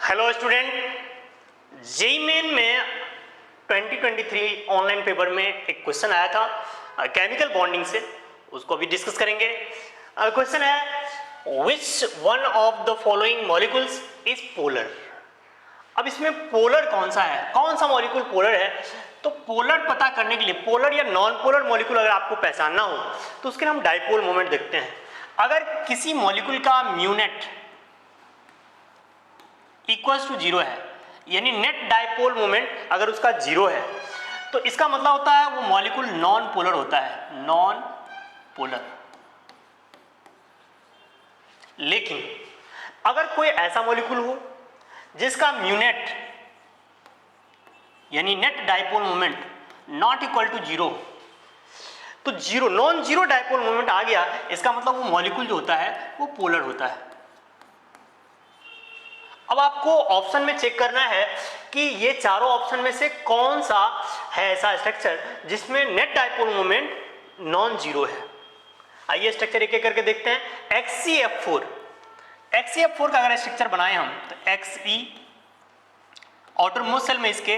Hello student, JEE main में 2023 online paper में एक क्वेश्चन आया था केमिकल बॉन्डिंग से, उसको अभी डिस्कस करेंगे। क्वेश्चन है which one of the following molecules is polar. अब इसमें पोलर कौन सा है, कौन सा मॉलिक्यूल पोलर है? तो पोलर पता करने के लिए, पोलर या नॉन पोलर मॉलिक्यूल अगर आपको पहचानना हो तो उसके लिए हम डाइपोल मोमेंट देखते हैं। अगर किसी मॉलिक्यूल का म्यूनेट इक्वल्स टू जीरो है, यानी नेट डाइपोल मोमेंट अगर उसका जीरो है, तो इसका मतलब होता है वो मॉलिक्यूल नॉन पोलर होता है, नॉन पोलर। लेकिन अगर कोई ऐसा मॉलिक्यूल हो जिसका म्यूनेट यानी net dipole moment not equal to zero, तो zero non zero dipole moment आ गया, इसका मतलब वो मॉलिक्यूल जो होता है वो पोलर होता है। अब आपको ऑप्शन में चेक करना है कि ये चारों ऑप्शन में से कौन सा है ऐसा स्ट्रक्चर जिसमें net dipole moment non zero है। आइए स्ट्रक्चर एक एक करके देखते हैं। XeF4, XeF4 का अगर स्ट्रक्चर बनाए हम तो Xe आउटर मोस्ट सेल में इसके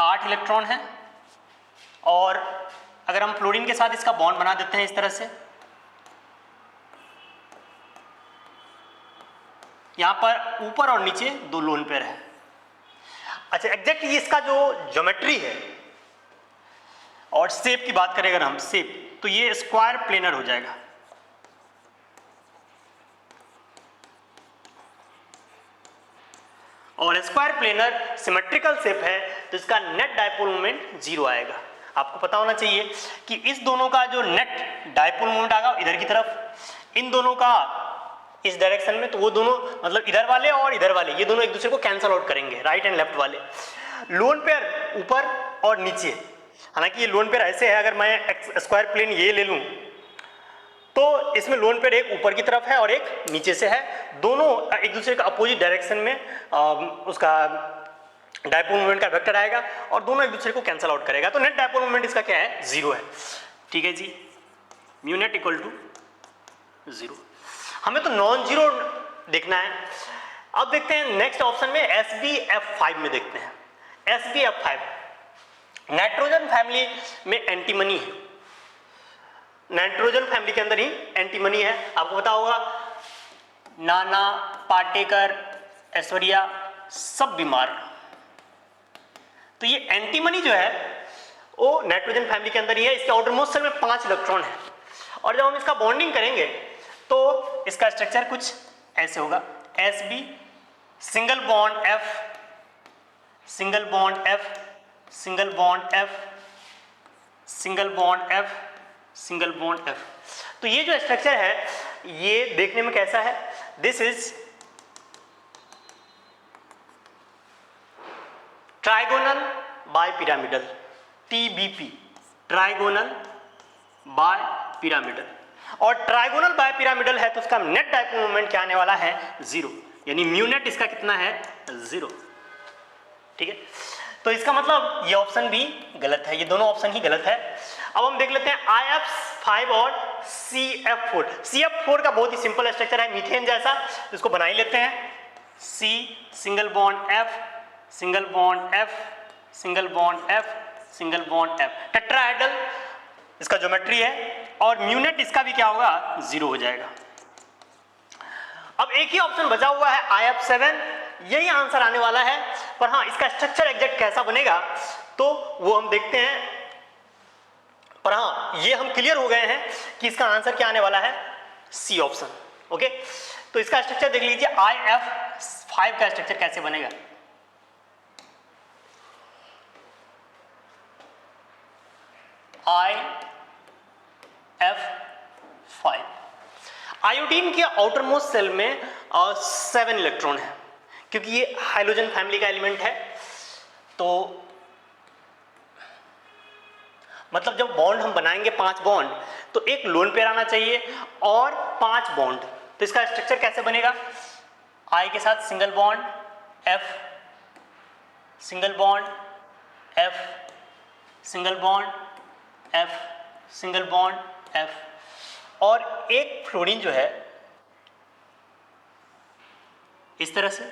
8 इलेक्ट्रॉन हैं, और अगर हम फ्लोरीन के साथ इसका बॉन्ड बना देते हैं इस तरह से, यहां पर ऊपर और नीचे दो लोन पेयर है। अच्छा, एग्जैक्ट इसका जो ज्योमेट्री है और शेप की बात करें अगर हम शेप, तो ये स्क्वायर प्लेनर हो जाएगा। और स्क्वायर प्लेनर सिमेट्रिकल शेप है तो इसका नेट डाइपोल मोमेंट जीरो आएगा। आपको पता होना चाहिए कि इस दोनों का जो नेट डाइपोल मोमेंट आएगा इधर की तरफ, इन दोनों का इस डायरेक्शन में, तो वो दोनों मतलब इधर वाले और इधर वाले ये दोनों एक दूसरे को कैंसल आउट करेंगे, राइट एंड लेफ्ट वाले। लोन पेयर ऊपर और नीचे, हालांकि ये लोन पेयर ऐसे है, अगर मैं स्क्वायर प्लेन ये ले लूं तो इसमें लोन पेयर एक ऊपर की तरफ है और एक नीचे से है, दोनों एक दूसरे का अपोजिट डायरेक्शन में उसका डाइपोल मोमेंट का वेक्टर आएगा और दोनों एक दूसरे को कैंसल आउट करेगा, तो नेट डाइपोल मोमेंट इसका क्या है, जीरो है। ठीक है जी, mu net equal to zero. हमें तो नॉन जीरो देखना है। अब देखते हैं नेक्स्ट ऑप्शन में SbF5 में देखते हैं। SbF5 नाइट्रोजन फैमिली में एंटीमनी है, नाइट्रोजन फैमिली के अंदर ही एंटीमनी है। आपको पता होगा नाना, पाटेकर, ऐश्वर्या सब बीमार, तो ये एंटीमनी जो है वो नाइट्रोजन फैमिली के अंदर ही है। इसके आउटर मोस्ट सेल में 5 इलेक्ट्रॉन है, और जब हम इसका बॉन्डिंग करेंगे तो इसका स्ट्रक्चर कुछ ऐसे होगा। Sb single bond F, single bond F, single bond F, single bond F, single bond F। तो ये जो स्ट्रक्चर है ये देखने में कैसा है, this is trigonal bipyramidal, TBP, trigonal bipyramidal. और ट्राइगोनल बाय पिरामिडल है तो उसका नेट डाइपोल मोमेंट क्या आने वाला है, जीरो, यानी म्यू नेट इसका कितना है, जीरो। ठीक है, तो इसका मतलब ये ऑप्शन भी गलत है, ये दोनों ऑप्शन ही गलत है। अब हम देख लेते हैं IF5 और CF4। CF4 का बहुत ही सिंपल स्ट्रक्चर है, मीथेन जैसा, तो इसको बना ही लेते हैं। C single bond F, single bond F, single bond F, single bond F, tetrahedral इसका ज्योमेट्री है, और म्यूनेट इसका भी क्या होगा, जीरो हो जाएगा। अब एक ही ऑप्शन बचा हुआ है IF7, यही आंसर आने वाला है, पर हाँ इसका स्ट्रक्चर एग्जैक्ट कैसा बनेगा तो वो हम देखते हैं। पर हाँ ये हम क्लियर हो गए हैं कि इसका आंसर क्या आने वाला है, C ऑप्शन। ओके, तो इसका स्ट्रक्चर देख लीजिए, IF5 का स्ट्रक्चर कैसे बनेगा। IF5, आयोडीन के आउटर मोस्ट सेल में 7 इलेक्ट्रॉन है, क्योंकि ये हाइड्रोजन फैमिली का एलिमेंट है, तो मतलब जब बॉन्ड हम बनाएंगे 5 बॉन्ड, तो एक लोन पेयर आना चाहिए और 5 बॉन्ड। तो इसका स्ट्रक्चर कैसे बनेगा, I के साथ single bond F, single bond F, single bond F, single bond F, और एक फ्लोरीन जो है इस तरह से,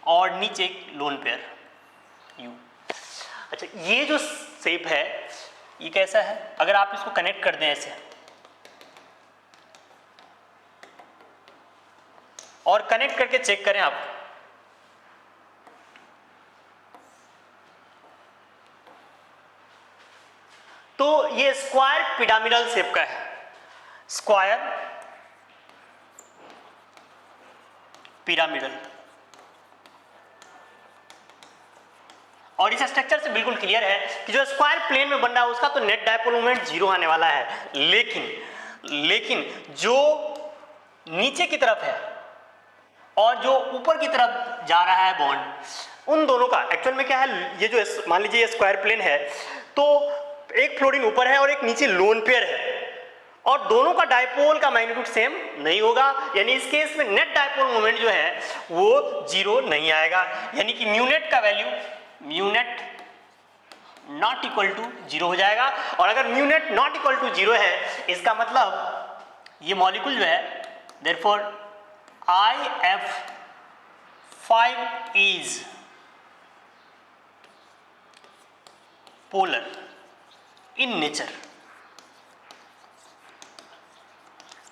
और नीचे एक लोन पेयर U। अच्छा, ये जो शेप है ये कैसा है, अगर आप इसको कनेक्ट कर दें ऐसे और कनेक्ट करके चेक करें आप, तो ये स्क्वायर पिरामिडल शेप का है, स्क्वायर पिरामिडल। और इस स्ट्रक्चर से बिल्कुल क्लियर है कि जो स्क्वायर प्लेन में बन रहा है उसका तो नेट डायपोल मोमेंट 0 आने वाला है, लेकिन जो नीचे की तरफ है और जो ऊपर की तरफ जा रहा है बॉन्ड, उन दोनों का एक्चुअल में क्या है, ये जो मान लीजिए ये स्क्वायर प्लेन है तो एक फ्लोरीन ऊपर है और एक नीचे लोन पेयर है, और दोनों का डायपोल का मैग्नीट्यूड सेम नहीं होगा, यानी इस केस में नेट डायपोल मोमेंट जो है वो 0 नहीं आएगा, यानी कि म्यू नेट का value mu net not equal to 0 हो जाएगा। और अगर mu net not equal to 0 है, इसका मतलब ये मॉलिक्यूल जो है therefore IF5 is polar in nature.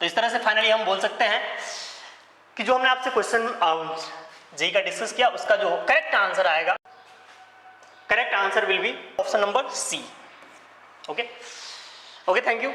तो इस तरह से फाइनली हम बोल सकते हैं कि जो हमने आपसे क्वेश्चन जेई का डिस्कस किया उसका जो करेक्ट आंसर आएगा, correct answer will be option number C. Okay, thank you.